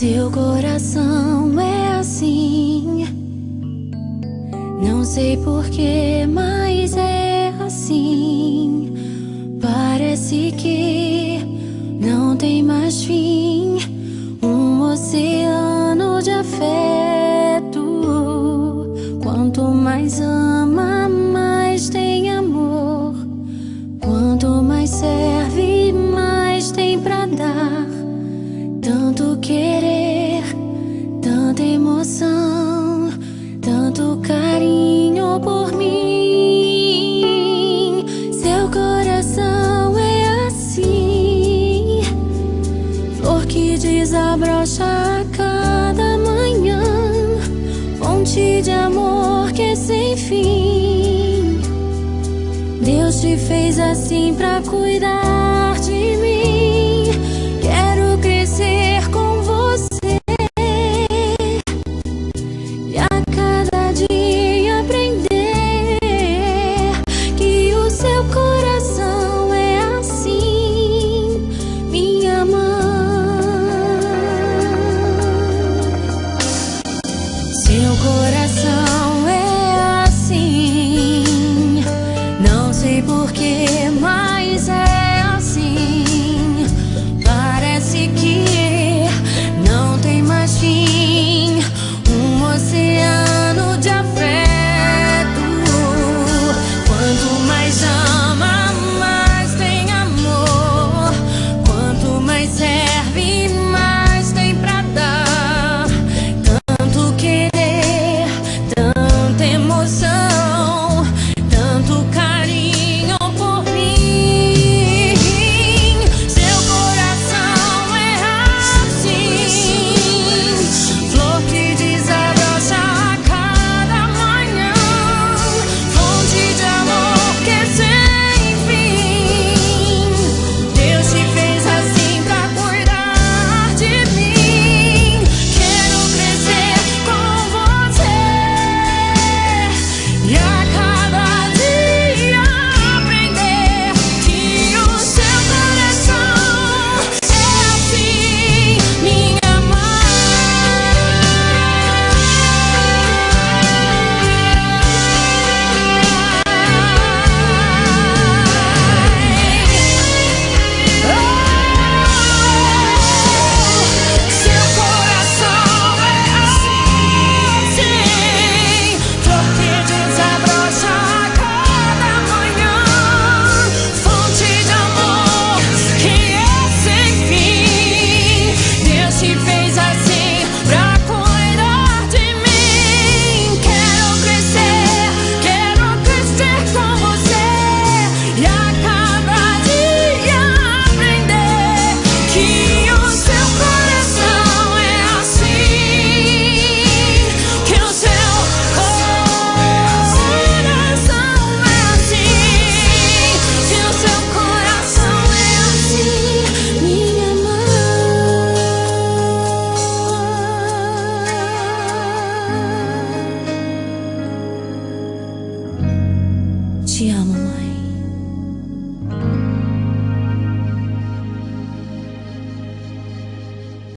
Seu coração é assim, não sei porquê, mas é assim. Parece que não tem mais fim, um oceano de afeto. Quanto mais ama, mais tem amor. Quanto mais serve, mais tem pra dar. Tanto querer, tanta emoção, tanto carinho por mim. Seu coração é assim, flor que desabrocha a cada manhã, fonte de amor que é sem fim. Deus te fez assim pra cuidar de mim. Quero crescer com você e a cada dia aprender que o seu coração é assim, minha mãe. Seu coração é assim, não sei porquê, mas é assim. Parece que não tem mais fim, um oceano de afeto. Quanto mais ama, mais tem amor. Quanto mais serve, mais tem pra dar. Tanto querer, tanta emoção, tanto carinho por mim. Seu coração é assim, flor que desabrocha a cada manhã, fonte de amor que é sem fim. Deus te fez assim pra cuidar de mim. Quero crescer com você e a cada dia aprender que o seu coração é assim, minha Seu coração é assim, flor que desabrocha a cada manhã, fonte de amor que é sem fim. Deus te fez assim pra cuidar de mim. Quero crescer com você e a cada dia aprender que